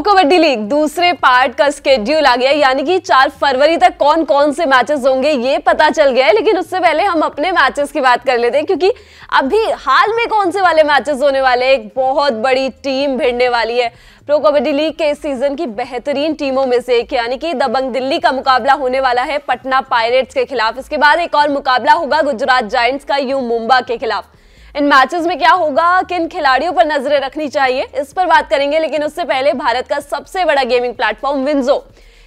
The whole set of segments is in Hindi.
कबड्डी लीग दूसरे पार्ट का स्केड्यूल आ गया, यानी कि 4 फरवरी तक कौन कौन से मैचेस होंगे ये पता चल गया है। लेकिन उससे पहले हम अपने मैचेस की बात कर लेते हैं, क्योंकि अभी हाल में कौन से वाले मैचेस होने वाले हैं। एक बहुत बड़ी टीम भिड़ने वाली है प्रो कबड्डी लीग के इस सीजन की बेहतरीन टीमों में से एक, यानी कि दबंग दिल्ली का मुकाबला होने वाला है पटना पायरेट्स के खिलाफ। इसके बाद एक और मुकाबला होगा गुजरात जायंट्स का यू मुंबा के खिलाफ। इन मैचेस में क्या होगा, किन खिलाड़ियों पर नजरें रखनी चाहिए, इस पर बात करेंगे। लेकिन उससे पहले भारत का सबसे बड़ा गेमिंग प्लेटफॉर्म विंजो,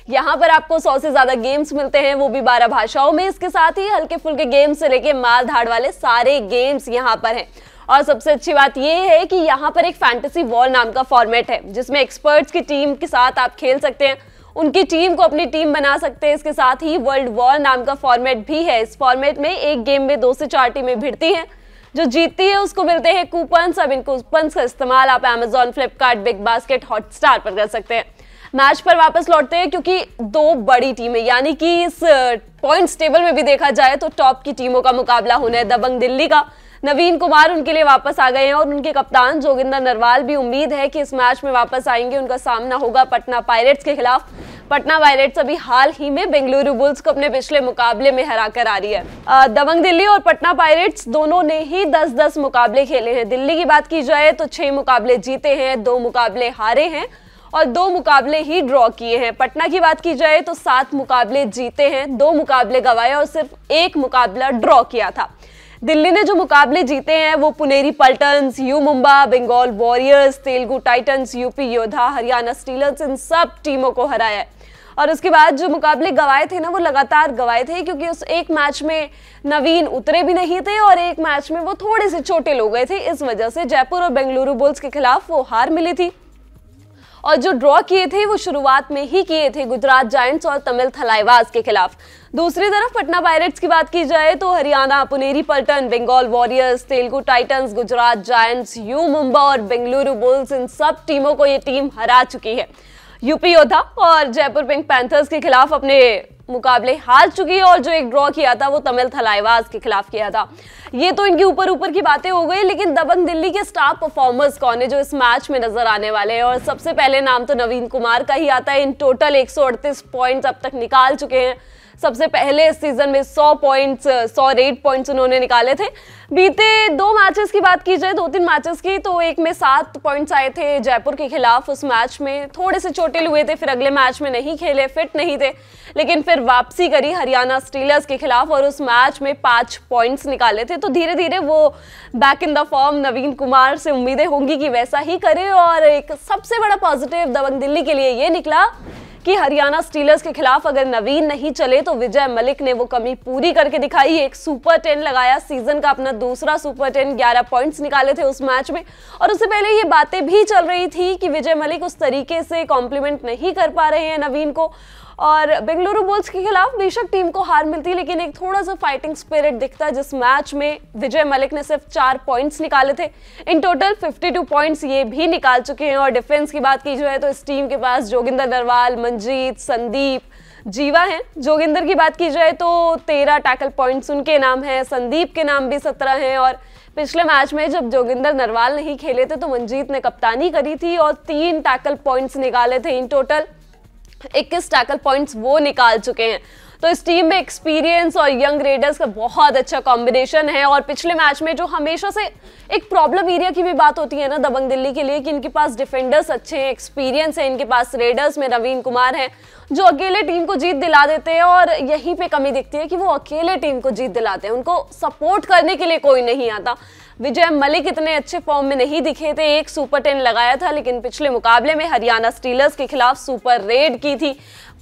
यहाँ पर आपको 100 से ज्यादा गेम्स मिलते हैं, वो भी 12 भाषाओं में। इसके साथ ही हल्के फुल्के गेम्स से लेके मार धाड़ वाले सारे गेम्स यहाँ पर हैं। और सबसे अच्छी बात यह है कि यहाँ पर एक फैंटेसी वॉर नाम का फॉर्मेट है, जिसमें एक्सपर्ट्स की टीम के साथ आप खेल सकते हैं, उनकी टीम को अपनी टीम बना सकते हैं। इसके साथ ही वर्ल्ड वॉर नाम का फॉर्मेट भी है। इस फॉर्मेट में एक गेम में 2 से 4 टीमें भिड़ती हैं, जो जीतती है उसको मिलते हैं कूपन्स। अब इन कूपन्स का इस्तेमाल आप Amazon, Flipkart, big basket, Hotstar पर कर सकते हैं। मैच पर वापस लौटते हैं, क्योंकि 2 बड़ी टीमें, यानी कि इस पॉइंट्स टेबल में भी देखा जाए तो टॉप की टीमों का मुकाबला होना है। दबंग दिल्ली का नवीन कुमार उनके लिए वापस आ गए हैं, और उनके कप्तान जोगिंदर नरवाल भी उम्मीद है कि इस मैच में वापस आएंगे। उनका सामना होगा पटना पायरेट्स के खिलाफ। पटना पायरेट्स अभी हाल ही में बेंगलुरु बुल्स को अपने पिछले मुकाबले में हराकर आ रही है। दबंग दिल्ली और पटना पायरेट्स दोनों ने ही 10-10 मुकाबले खेले हैं। दिल्ली की बात की जाए तो 6 मुकाबले जीते हैं, 2 मुकाबले हारे हैं और 2 मुकाबले ही ड्रॉ किए हैं। पटना की बात की जाए तो 7 मुकाबले जीते हैं, 2 मुकाबले गंवाए और सिर्फ 1 मुकाबला ड्रॉ किया था। दिल्ली ने जो मुकाबले जीते हैं वो Puneri Paltans, U Mumba, Bengal warriors, Telugu titans, UP Yoddha, Haryana stealers, इन सब टीमों को हराया है। और उसके बाद जो मुकाबले गंवाए थे ना, वो लगातार गंवाए थे, क्योंकि उस एक मैच में नवीन उतरे भी नहीं थे और एक मैच में वो थोड़े से चोटिल हो गए थे। इस वजह से जयपुर और बेंगलुरु बुल्स के खिलाफ वो हार मिली थी। और जो ड्रॉ किए थे वो शुरुआत में ही किए थे गुजरात जायंट्स और तमिल थलाइवास के खिलाफ। दूसरी तरफ पटना पायरेट्स की बात की जाए तो Haryana, Puneri Paltan, Bengal warriors, Telugu Titans, Gujarat Giants, U Mumba और बेंगलुरु बुल्स, इन सब टीमों को ये टीम हरा चुकी है। यूपी योद्धा और जयपुर पिंक पैंथर्स के खिलाफ अपने मुकाबले हार चुकी है, और जो एक ड्रॉ किया था वो तमिल थलाइवास के खिलाफ किया था। ये तो इनकी ऊपर की बातें हो गई, लेकिन दबंग दिल्ली के स्टार परफॉर्मर्स कौन है जो इस मैच में नजर आने वाले हैं। और सबसे पहले नाम तो नवीन कुमार का ही आता है। इन टोटल 138 पॉइंट्स अब तक निकाल चुके हैं। सबसे पहले इस सीजन में 100 रेड पॉइंट्स उन्होंने निकाले थे। बीते 2 मैचेस की बात की जाए, 2-3 मैचेस की, तो एक में 7 पॉइंट्स आए थे जयपुर के खिलाफ। उस मैच में थोड़े से चोटिल हुए थे, फिर अगले मैच में नहीं खेले, फिट नहीं थे, लेकिन फिर वापसी करी हरियाणा स्टीलर्स के खिलाफ और उस मैच में 5 पॉइंट्स निकाले थे। तो धीरे धीरे वो बैक इन द फॉर्म। नवीन कुमार से उम्मीदें होंगी कि वैसा ही करे। और एक सबसे बड़ा पॉजिटिव दबंग दिल्ली के लिए ये निकला कि हरियाणा स्टीलर्स के खिलाफ अगर नवीन नहीं चले तो विजय मलिक ने वो कमी पूरी करके दिखाई। एक सुपर 10 लगाया, सीजन का अपना दूसरा सुपर 10, 11 पॉइंट्स निकाले थे उस मैच में। और उससे पहले ये बातें भी चल रही थी कि विजय मलिक उस तरीके से कॉम्प्लीमेंट नहीं कर पा रहे हैं नवीन को। और बेंगलुरु बुल्स के खिलाफ बेशक टीम को हार मिलती, लेकिन एक थोड़ा सा फाइटिंग स्पिरिट दिखता है, जिस मैच में विजय मलिक ने सिर्फ 4 पॉइंट्स निकाले थे। इन टोटल 52 पॉइंट्स ये भी निकाल चुके हैं। और डिफेंस की बात की जाए तो इस टीम के पास जोगिंदर नरवाल, मंजीत, संदीप, जीवा हैं। जोगिंदर की बात की जाए तो 13 टैकल पॉइंट्स उनके नाम हैं, संदीप के नाम भी 17 हैं। और पिछले मैच में जब जोगिंदर नरवाल नहीं खेले थे तो मंजीत ने कप्तानी करी थी और 3 टैकल पॉइंट्स निकाले थे। इन टोटल 21 टैकल पॉइंट्स वो निकाल चुके हैं। तो इस टीम में एक्सपीरियंस और यंग रेडर्स का बहुत अच्छा कॉम्बिनेशन है। और पिछले मैच में जो हमेशा से एक प्रॉब्लम एरिया की भी बात होती है ना दबंग दिल्ली के लिए, कि इनके पास डिफेंडर्स अच्छे हैं, एक्सपीरियंस है इनके पास। रेडर्स में नवीन कुमार हैं जो अकेले टीम को जीत दिला देते हैं, और यहीं पे कमी दिखती है कि वो अकेले टीम को जीत दिलाते हैं, उनको सपोर्ट करने के लिए कोई नहीं आता। विजय मलिक इतने अच्छे फॉर्म में नहीं दिखे थे। एक सुपर 10 लगाया था, लेकिन पिछले मुकाबले में हरियाणा स्टीलर्स के खिलाफ सुपर रेड की थी,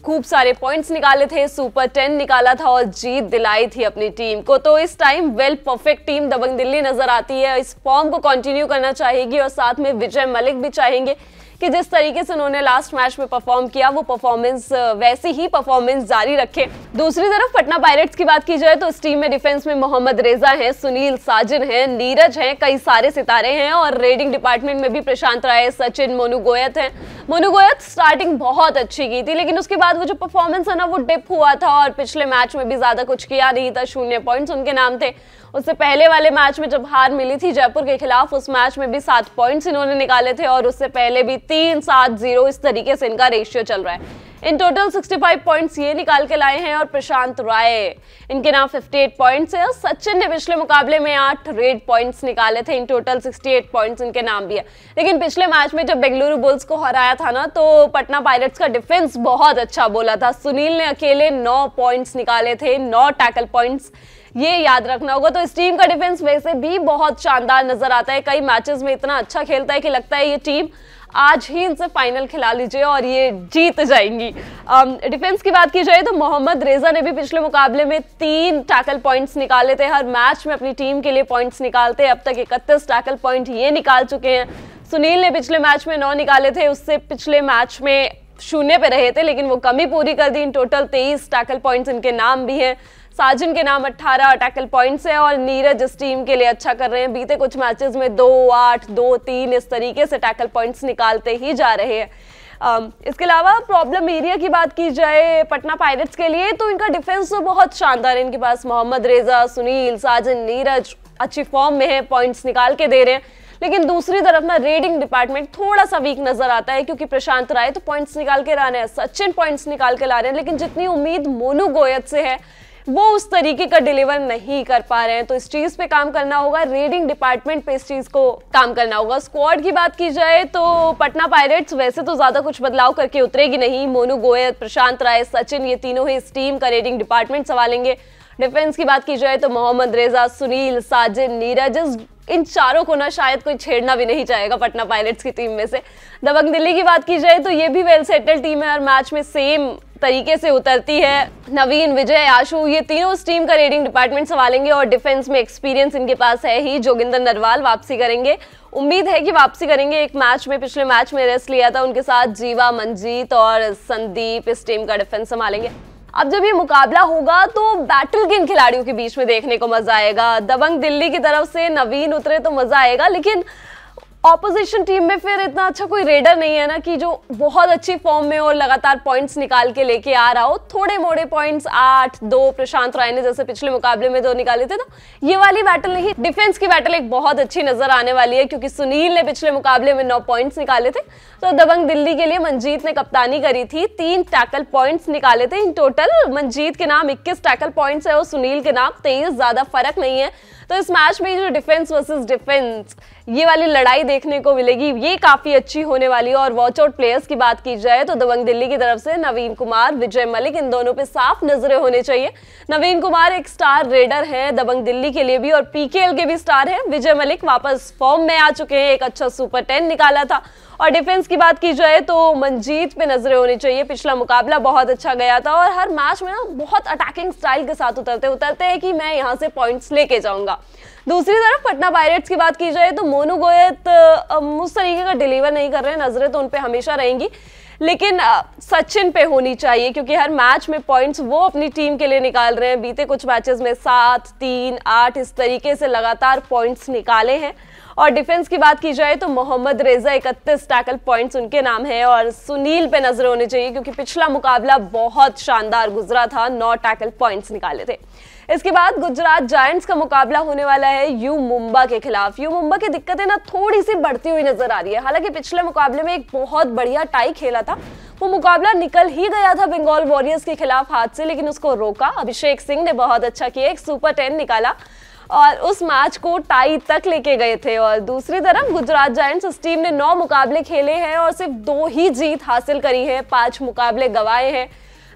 खूब सारे पॉइंट्स निकाले थे, सुपर 10 निकाला था और जीत दिलाई थी अपनी टीम को। तो इस टाइम परफेक्ट टीम दबंग दिल्ली नजर आती है। इस फॉर्म को कंटिन्यू करना चाहेगी और साथ में विजय मलिक भी चाहेंगे कि जिस तरीके से उन्होंने लास्ट मैच में परफॉर्म किया वो परफॉर्मेंस वैसी ही परफॉर्मेंस जारी रखे। दूसरी तरफ पटना पायरेट्स की बात की जाए तो इस टीम में डिफेंस में मोहम्मद रेजा हैं, सुनील साजिन हैं, नीरज हैं, कई सारे सितारे हैं। और रेडिंग डिपार्टमेंट में भी प्रशांत राय, सचिन, मोनू गोयत हैं। मोनू गोयत स्टार्टिंग बहुत अच्छी की थी, लेकिन उसके बाद वो जो परफॉर्मेंस है ना वो डिप हुआ था और पिछले मैच में भी ज्यादा कुछ किया नहीं था, 0 पॉइंट्स उनके नाम थे। उससे पहले वाले मैच में जब हार मिली थी जयपुर के खिलाफ, उस मैच में भी 7 पॉइंट्स इन्होंने निकाले थे और उससे पहले भी 3-7-0 इस तरीके से इनका रेशियो चल रहा है। इन टोटल 65 पॉइंट्स ये निकाल के लाए हैं और प्रशांत राय इनके नाम 58 पॉइंट्स है। सचिन ने पिछले मुकाबले में 8 रेड पॉइंट्स निकाले थे। इन टोटल 68 पॉइंट्स इनके नाम भी है। लेकिन पिछले मैच में जब बेंगलुरु बुल्स को हराया था ना, तो पटना पायरेट्स का डिफेंस बहुत अच्छा बोला था। सुनील ने अकेले 9 पॉइंट्स निकाले थे, 9 टैकल पॉइंट्स, ये याद रखना होगा। तो इस टीम का डिफेंस वैसे भी बहुत शानदार नजर आता है। कई मैचेस में इतना अच्छा खेलता है कि लगता है ये टीम आज ही इनसे फाइनल खिला लीजिए और ये जीत जाएंगी। डिफेंस की बात की जाए तो मोहम्मद रेजा ने भी पिछले मुकाबले में 3 टैकल पॉइंट्स निकाले थे। हर मैच में अपनी टीम के लिए पॉइंट्स निकालते हैं। अब तक 31 टैकल पॉइंट ये निकाल चुके हैं। सुनील ने पिछले मैच में 9 निकाले थे, उससे पिछले मैच में 0 पे रहे थे, लेकिन वो कमी पूरी कर दी। इन टोटल 23 टैकल पॉइंट्स इनके नाम भी हैं। साजिन के नाम 18 टैकल पॉइंट्स है और नीरज इस टीम के लिए अच्छा कर रहे हैं। बीते कुछ मैचेस में 2-8, 2-3 इस तरीके से टैकल पॉइंट्स निकालते ही जा रहे हैं। इसके अलावा प्रॉब्लम एरिया की बात की जाए पटना पायरेट्स के लिए, तो इनका डिफेंस तो बहुत शानदार है। इनके पास मोहम्मद रेजा, सुनील, साजिन, नीरज अच्छी फॉर्म में है, पॉइंट्स निकाल के दे रहे हैं। लेकिन दूसरी तरफ ना रेडिंग डिपार्टमेंट थोड़ा सा वीक नजर आता है, क्योंकि प्रशांत राय तो पॉइंट्स निकाल के ला रहे हैं, सचिन पॉइंट्स निकाल के ला रहे हैं, लेकिन जितनी उम्मीद मोनू गोयत से है वो उस तरीके का डिलीवर नहीं कर पा रहे हैं। तो इस चीज पे काम करना होगा, रेडिंग डिपार्टमेंट पे इस चीज को काम करना होगा। स्क्वाड की बात की जाए तो पटना पायरेट्स वैसे तो ज्यादा कुछ बदलाव करके उतरेगी नहीं। मोनू गोयत, प्रशांत राय, सचिन, ये तीनों ही इस टीम का रेडिंग डिपार्टमेंट संभालेंगे। डिफेंस की बात की जाए तो मोहम्मद रेजा, सुनील, साजिद, नीरज, इन चारों को ना शायद कोई छेड़ना भी नहीं चाहेगा पटना पायरेट्स की टीम में से। दबंग दिल्ली की बात की जाए तो ये भी वेल सेटल टीम है, हर मैच में सेम तरीके से उतरती है। नवीन, विजय, आशु, ये तीनों इस टीम का रेडिंग डिपार्टमेंट संभालेंगे और डिफेंस में एक्सपीरियंस इनके पास है ही। जोगिंदर नरवाल वापसी करेंगे, उम्मीद है कि वापसी करेंगे। एक मैच में, पिछले मैच में रेस्ट लिया था उनके साथ। जीवा, मंजीत और संदीप इस टीम का डिफेंस संभालेंगे। अब जब ये मुकाबला होगा तो बैटल किन खिलाड़ियों के बीच में देखने को मजा आएगा। दबंग दिल्ली की तरफ से नवीन उतरे तो मजा आएगा, लेकिन ऑपोजिशन टीम में फिर इतना अच्छा कोई रेडर नहीं है ना कि जो बहुत अच्छी फॉर्म में और लगातार पॉइंट्स निकाल के लेके आ रहा हो। थोड़े मोड़े पॉइंट्स 8-2 प्रशांत राय ने जैसे पिछले मुकाबले में 2 निकाले थे, तो ये वाली बैटल नहीं। डिफेंस की बैटल एक बहुत अच्छी नजर आने वाली है, क्योंकि सुनील ने पिछले मुकाबले में 9 पॉइंट्स निकाले थे। तो दबंग दिल्ली के लिए मंजीत ने कप्तानी करी थी, 3 टैकल पॉइंट्स निकाले थे। इन टोटल मंजीत के नाम 21 टैकल पॉइंट्स है और सुनील के नाम 23, ज्यादा फर्क नहीं है। तो इस मैच में जो डिफेंस वर्सेस डिफेंस ये वाली लड़ाई देखने को मिलेगी, ये काफी अच्छी होने वाली है। और वॉच आउट प्लेयर्स की बात की जाए तो दबंग दिल्ली की तरफ से नवीन कुमार, विजय मलिक, इन दोनों पे साफ नजरें होनी चाहिए। नवीन कुमार एक स्टार रेडर है दबंग दिल्ली के लिए भी, और पीकेएल के भी स्टार है। विजय मलिक वापस फॉर्म में आ चुके हैं, एक अच्छा सुपर 10 निकाला था। और डिफेंस की बात की जाए तो मंजीत पे नजरें होनी चाहिए। पिछला मुकाबला बहुत अच्छा गया था और हर मैच में ना बहुत अटैकिंग स्टाइल के साथ उतरते हैं कि मैं यहाँ से पॉइंट्स लेके जाऊंगा। दूसरी तरफ पटना पायरेट्स की बात की जाए तो मोनू गोयत उस तरीके का डिलीवर नहीं कर रहे हैं, नजरें तो उन पे हमेशा रहेंगी, लेकिन सचिन पे होनी चाहिए, क्योंकि हर मैच में पॉइंट्स वो अपनी टीम के लिए निकाल रहे हैं। बीते कुछ मैचेस में 7, 3, 8 इस तरीके से लगातार पॉइंट्स निकाले हैं। और डिफेंस की बात की जाए तो मोहम्मद रेजा 31 टैकल पॉइंट्स उनके नाम है, और सुनील पे नजर होनी चाहिए क्योंकि पिछला मुकाबला बहुत शानदार गुजरा था, 9 टैकल पॉइंट्स निकाले थे। इसके बाद गुजरात जायंट्स का मुकाबला होने वाला है यू मुंबा के खिलाफ। यू मुंबा की दिक्कतें ना थोड़ी सी बढ़ती हुई नजर आ रही है। हालांकि पिछले मुकाबले में एक बहुत बढ़िया टाई खेला था, वो मुकाबला निकल ही गया था बंगाल वॉरियर्स के खिलाफ हाथ से, लेकिन उसको रोका। अभिषेक सिंह ने बहुत अच्छा किया, एक सुपर 10 निकाला और उस मैच को टाई तक लेके गए थे। और दूसरी तरफ गुजरात जायंट्स, इस टीम ने 9 मुकाबले खेले हैं और सिर्फ 2 ही जीत हासिल करी है, 5 मुकाबले गंवाए हैं,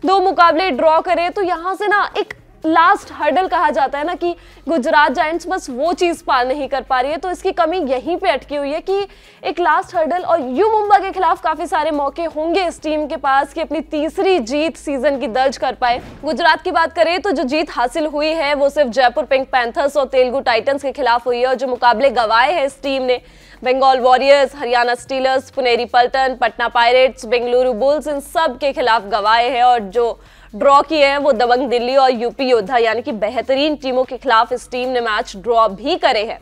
2 मुकाबले ड्रॉ करे। तो यहाँ से ना एक लास्ट हर्डल कहा जाता है ना कि गुजरात जायंट्स बस वो चीज पार नहीं कर पा रही है, तो इसकी कमी यहीं पे अटकी हुई है कि एक लास्ट हर्डल। और यू मुंबा के खिलाफ काफी सारे मौके होंगे इस टीम के पास कि अपनी तीसरी जीत सीजन की दर्ज कर पाए। गुजरात की बात करें तो जो जीत हासिल हुई है वो सिर्फ जयपुर पिंक पैंथर्स और तेलुगु टाइटंस के खिलाफ हुई है, और जो मुकाबले गंवाए हैं इस टीम ने Bengal Warriors, Haryana Steelers, Puneri Paltan, Patna Pirates, Bengaluru Bulls, इन सब के खिलाफ गंवाए हैं। और जो ड्रॉ किए हैं वो दबंग दिल्ली और यूपी योद्धा यानी कि बेहतरीन टीमों के खिलाफ इस टीम ने मैच ड्रॉ भी करे हैं।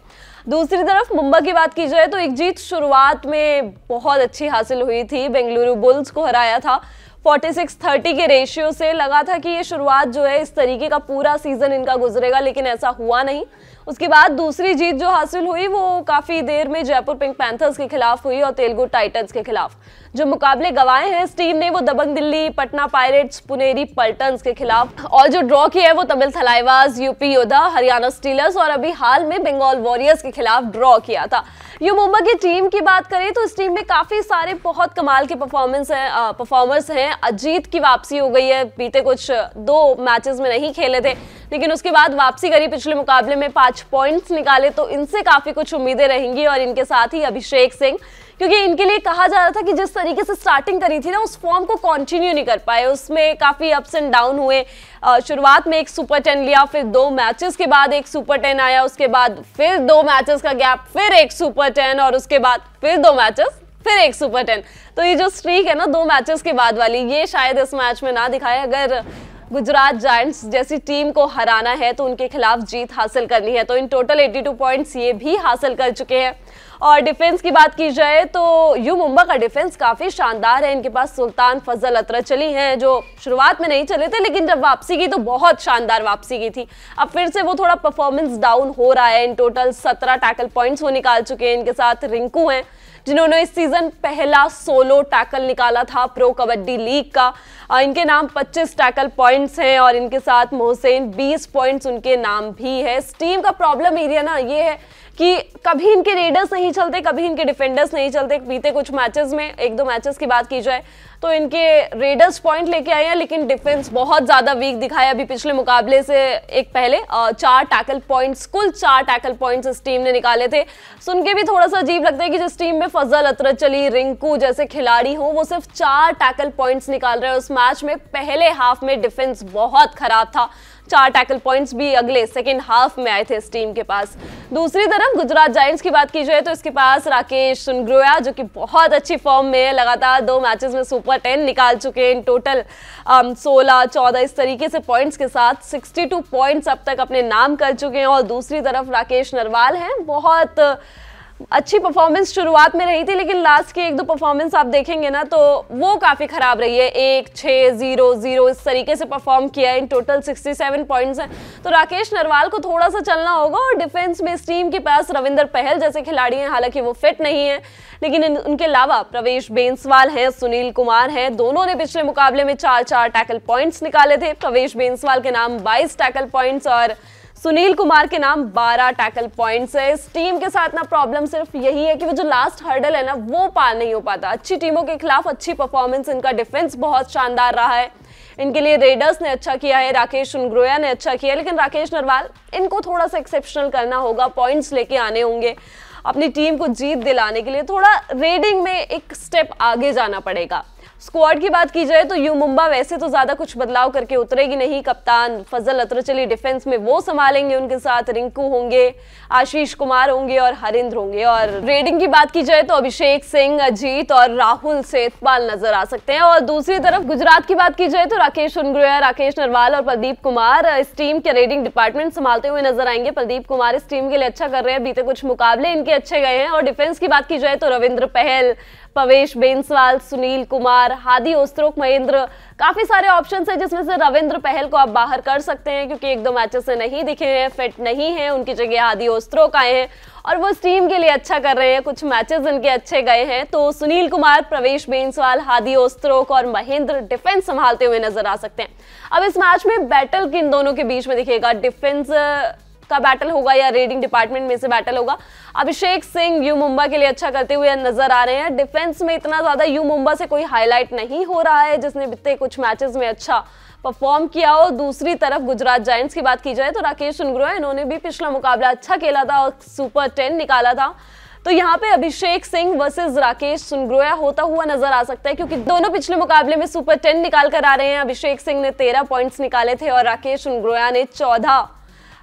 दूसरी तरफ मुंबई की बात की जाए तो एक जीत शुरुआत में बहुत अच्छी हासिल हुई थी, बेंगलुरु बुल्स को हराया था 46-30 के रेशियो से। लगा था कि ये शुरुआत जो है इस तरीके का पूरा सीजन इनका गुजरेगा, लेकिन ऐसा हुआ नहीं। उसके बाद दूसरी जीत जो हासिल हुई वो काफी देर में जयपुर पिंक पैंथर्स के खिलाफ हुई और तेलुगु टाइटंस के खिलाफ। जो मुकाबले गंवाए हैं इस टीम ने वो दबंग दिल्ली, पटना पायरेट्स, पुनेरी पल्टन्स के खिलाफ, और जो ड्रॉ किया है वो तमिल थलाइवास, यूपी योद्धा, हरियाणा स्टीलर्स और अभी हाल में बंगाल वॉरियर्स के खिलाफ ड्रॉ किया था। यू मुंबा की टीम की बात करें तो इस टीम में काफी सारे बहुत कमाल के परफॉर्मर्स हैं। अजीत की वापसी हो गई है, बीते कुछ 2 मैचेस में नहीं खेले थे लेकिन उसके बाद वापसी करी, पिछले मुकाबले में 5 पॉइंट्स निकाले, तो इनसे काफी कुछ उम्मीदें रहेंगी। और इनके साथ ही अभिषेक सिंह, क्योंकि इनके लिए कहा जा रहा था कि जिस तरीके से स्टार्टिंग करी थी ना उस फॉर्म को कंटिन्यू नहीं कर पाए, उसमें काफी अप्स एंड डाउन हुए। शुरुआत में एक सुपर 10 लिया, फिर 2 मैचेस के बाद एक सुपर 10 आया, उसके बाद फिर 2 मैचेस का गैप, फिर एक सुपर 10 और उसके बाद फिर 2 मैचेस, फिर एक सुपर 10। तो ये जो स्ट्रीक है ना 2 मैचेस के बाद वाली, ये शायद इस मैच में ना दिखाए। अगर गुजरात जायंट्स जैसी टीम को हराना है तो उनके खिलाफ जीत हासिल करनी है। तो इन टोटल 82 पॉइंट्स ये भी हासिल कर चुके हैं। और डिफेंस की बात की जाए तो यू मुंबा का डिफेंस काफी शानदार है। इनके पास सुल्तान फजल अतरचली हैं जो शुरुआत में नहीं चले थे लेकिन जब वापसी की तो बहुत शानदार वापसी की थी। अब फिर से वो थोड़ा परफॉर्मेंस डाउन हो रहा है। इन टोटल 17 टैकल पॉइंट्स वो निकाल चुके हैं। इनके साथ रिंकू हैं जिन्होंने इस सीजन पहला सोलो टैकल निकाला था प्रो कबड्डी लीग का। इनके नाम 25 टैकल पॉइंट्स हैं और इनके साथ मोहसेन 20 पॉइंट्स उनके नाम भी है। इस टीम का प्रॉब्लम एरिया ना ये है कि कभी इनके रेडर्स नहीं चलते, कभी इनके डिफेंडर्स नहीं चलते। बीते कुछ मैचेस में 1-2 मैचेस की बात की जाए तो इनके रेडर्स पॉइंट लेके आए हैं लेकिन डिफेंस बहुत ज्यादा वीक दिखाया। अभी पिछले मुकाबले से एक पहले 4 टैकल पॉइंट्स, कुल 4 टैकल पॉइंट्स इस टीम ने निकाले थे। सुन के भी थोड़ा सा अजीब लगता है कि जिस टीम में फजल अतरचली, रिंकू जैसे खिलाड़ी हो वो सिर्फ 4 टैकल पॉइंट्स निकाल रहे हैं। उस मैच में पहले हाफ में डिफेंस बहुत खराब था, 4 टैकल पॉइंट्स भी अगले सेकेंड हाफ में आए थे इस टीम के पास। दूसरी तरफ गुजरात जायंट्स की बात की जाए तो इसके पास राकेश सुनग्रोया जो कि बहुत अच्छी फॉर्म में है, लगातार 2 मैचेस में सुपर 10 निकाल चुके हैं। इन टोटल 16-14 इस तरीके से पॉइंट्स के साथ 62 पॉइंट्स अब तक अपने नाम कर चुके हैं। और दूसरी तरफ राकेश नरवाल हैं, बहुत अच्छी परफॉर्मेंस शुरुआत में रही थी लेकिन लास्ट की 1-2 परफॉर्मेंस आप देखेंगे ना तो वो काफी खराब रही है। 1-6-0-0 इस तरीके से परफॉर्म किया है। इन टोटल 67 पॉइंट्स हैं। तो राकेश नरवाल को थोड़ा सा चलना होगा। और डिफेंस में इस टीम के पास रविंदर पहल जैसे खिलाड़ी हैं, हालांकि वो फिट नहीं है लेकिन उनके अलावा प्रवेश बेंसवाल हैं, सुनील कुमार हैं, दोनों ने पिछले मुकाबले में 4-4 टैकल पॉइंट्स निकाले थे। प्रवेश बेंसवाल के नाम 22 टैकल पॉइंट्स और सुनील कुमार के नाम 12 टैकल पॉइंट्स है। इस टीम के साथ ना प्रॉब्लम सिर्फ यही है कि वो जो लास्ट हर्डल है ना वो पार नहीं हो पाता। अच्छी टीमों के खिलाफ अच्छी परफॉर्मेंस, इनका डिफेंस बहुत शानदार रहा है। इनके लिए रेडर्स ने अच्छा किया है, राकेश सुनग्रोया ने अच्छा किया, लेकिन राकेश नरवाल इनको थोड़ा सा एक्सेप्शनल करना होगा, पॉइंट्स लेके आने होंगे। अपनी टीम को जीत दिलाने के लिए थोड़ा रेडिंग में एक स्टेप आगे जाना पड़ेगा। स्क्वाड की बात की जाए तो यू मुंबा वैसे तो ज्यादा कुछ बदलाव करके उतरेगी नहीं। कप्तान फजल अतरचली डिफेंस में वो संभालेंगे, उनके साथ रिंकू होंगे, आशीष कुमार होंगे और हरिंद्र होंगे। और रेडिंग की बात की जाए तो अभिषेक सिंह, अजीत और राहुल सेतपाल नजर आ सकते हैं। और दूसरी तरफ गुजरात की बात की जाए तो राकेश सुनग्रोया, राकेश नरवाल और प्रदीप कुमार इस टीम के रेडिंग डिपार्टमेंट संभालते हुए नजर आएंगे। प्रदीप कुमार इस टीम के लिए अच्छा कर रहे हैं, बीते कुछ मुकाबले इनके अच्छे गए हैं। और डिफेंस की बात की जाए तो रविंद्र पहल, प्रवेश बेंसवाल, सुनील कुमार, हादी ओस्त्रोक, महेंद्र, काफी सारे ऑप्शंस हैं जिसमें से रविंद्र पहल को आप बाहर कर सकते हैं क्योंकि 1-2 मैचेस से नहीं दिखे हैं, फिट नहीं है। उनकी जगह हादी ओस्त्रोक आए हैं और वो इस टीम के लिए अच्छा कर रहे हैं, कुछ मैचेस इनके अच्छे गए हैं। तो सुनील कुमार, प्रवेश बेंसवाल, हादी ओस्त्रोक और महेंद्र डिफेंस संभालते हुए नजर आ सकते हैं। अब इस मैच में बैटल किन दोनों के बीच में दिखेगा, डिफेंस का बैटल होगा या रेडिंग डिपार्टमेंट में से बैटल होगा। अभिषेक सिंह यू मुंबा के लिए अच्छा करते हुए नजर आ रहे हैं। डिफेंस में इतना ज्यादा यू मुंबा से कोई हाईलाइट नहीं हो रहा है जिसने बीते कुछ मैचेस में अच्छा परफॉर्म किया हो। दूसरी तरफ गुजरात जायंट्स की बात की जाए तो राकेश सुनग्रोया, इन्होंने भी पिछला मुकाबला अच्छा खेला था और सुपर 10 निकाला था। तो यहाँ पे अभिषेक सिंह वर्सेस राकेश सुनग्रोया होता हुआ नजर आ सकता है क्योंकि दोनों पिछले मुकाबले में सुपर 10 निकाल कर आ रहे हैं। अभिषेक सिंह ने 13 पॉइंट्स निकाले थे और राकेश सुनग्रोया ने 14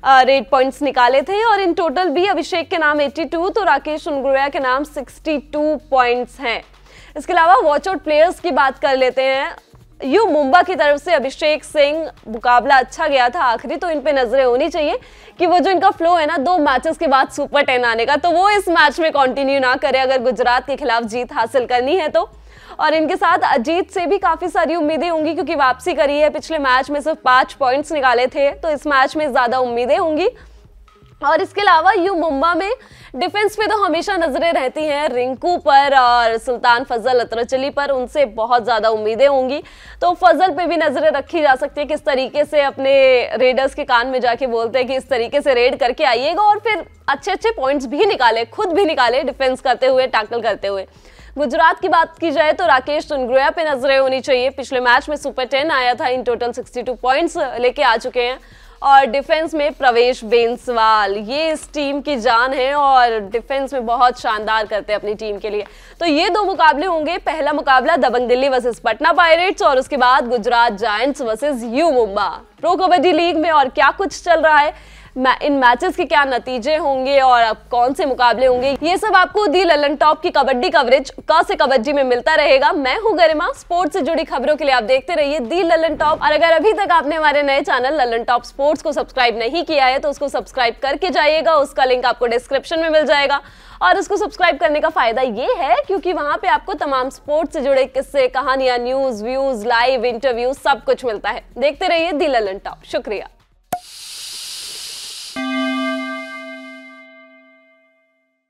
रेड पॉइंट्स निकाले थे। और इन टोटल भी अभिषेक के नाम 82 तो राकेश सुनग्रोया के नाम 62 पॉइंट्स हैं। इसके अलावा वॉच आउट प्लेयर्स की बात कर लेते हैं। यू मुंबा की तरफ से अभिषेक सिंह, मुकाबला अच्छा गया था आखिरी, तो इन पे नजरें होनी चाहिए कि वो जो इनका फ्लो है ना 2 मैचेस के बाद सुपर 10 आने का, तो वो इस मैच में कंटिन्यू ना करे अगर गुजरात के खिलाफ जीत हासिल करनी है तो। और इनके साथ अजीत से भी काफी सारी उम्मीदें होंगी क्योंकि वापसी करी है, पिछले मैच में सिर्फ 5 पॉइंट्स निकाले थे, तो इस मैच में ज्यादा उम्मीदें होंगी। और इसके अलावा यू मुंबा में डिफेंस पे तो हमेशा नजरें रहती हैं रिंकू पर और सुल्तान फजल अतरचली पर, उनसे बहुत ज्यादा उम्मीदें होंगी। तो फजल पे भी नजरें रखी जा सकती है, किस तरीके से अपने रेडर्स के कान में जाके बोलते हैं कि इस तरीके से रेड करके आइएगा और फिर अच्छे अच्छे पॉइंट्स भी निकाले, खुद भी निकाले डिफेंस करते हुए, टैकल करते हुए। गुजरात की बात की जाए तो राकेश तुनग्रोया पे नजरें होनी चाहिए। पिछले मैच में सुपर 10 आया था, इन टोटल 62 पॉइंट्स लेके आ चुके हैं। और डिफेंस में प्रवेश बेंसवाल, ये इस टीम की जान है और डिफेंस में बहुत शानदार करते हैं अपनी टीम के लिए। तो ये दो मुकाबले होंगे, पहला मुकाबला दबंग दिल्ली वर्सेस पटना पायरेट्स और उसके बाद Gujarat giants versus you Mumba. Pro kabaddi league में और क्या कुछ चल रहा है, इन मैचेस के क्या नतीजे होंगे और अब कौन से मुकाबले होंगे, ये सब आपको दी ललन टॉप की कबड्डी कवरेज क से कबड्डी में मिलता रहेगा। मैं हूं गरिमा, स्पोर्ट्स से जुड़ी खबरों के लिए आप देखते रहिए दी ललन टॉप। और अगर अभी तक आपने हमारे नए चैनल ललन टॉप स्पोर्ट्स को सब्सक्राइब नहीं किया है तो उसको सब्सक्राइब करके जाइएगा, उसका लिंक आपको डिस्क्रिप्शन में मिल जाएगा। और उसको सब्सक्राइब करने का फायदा ये है क्योंकि वहां पे आपको तमाम स्पोर्ट्स से जुड़े किस्से, कहानियां, न्यूज, व्यूज, लाइव इंटरव्यू सब कुछ मिलता है। देखते रहिए दी ललन टॉप। शुक्रिया।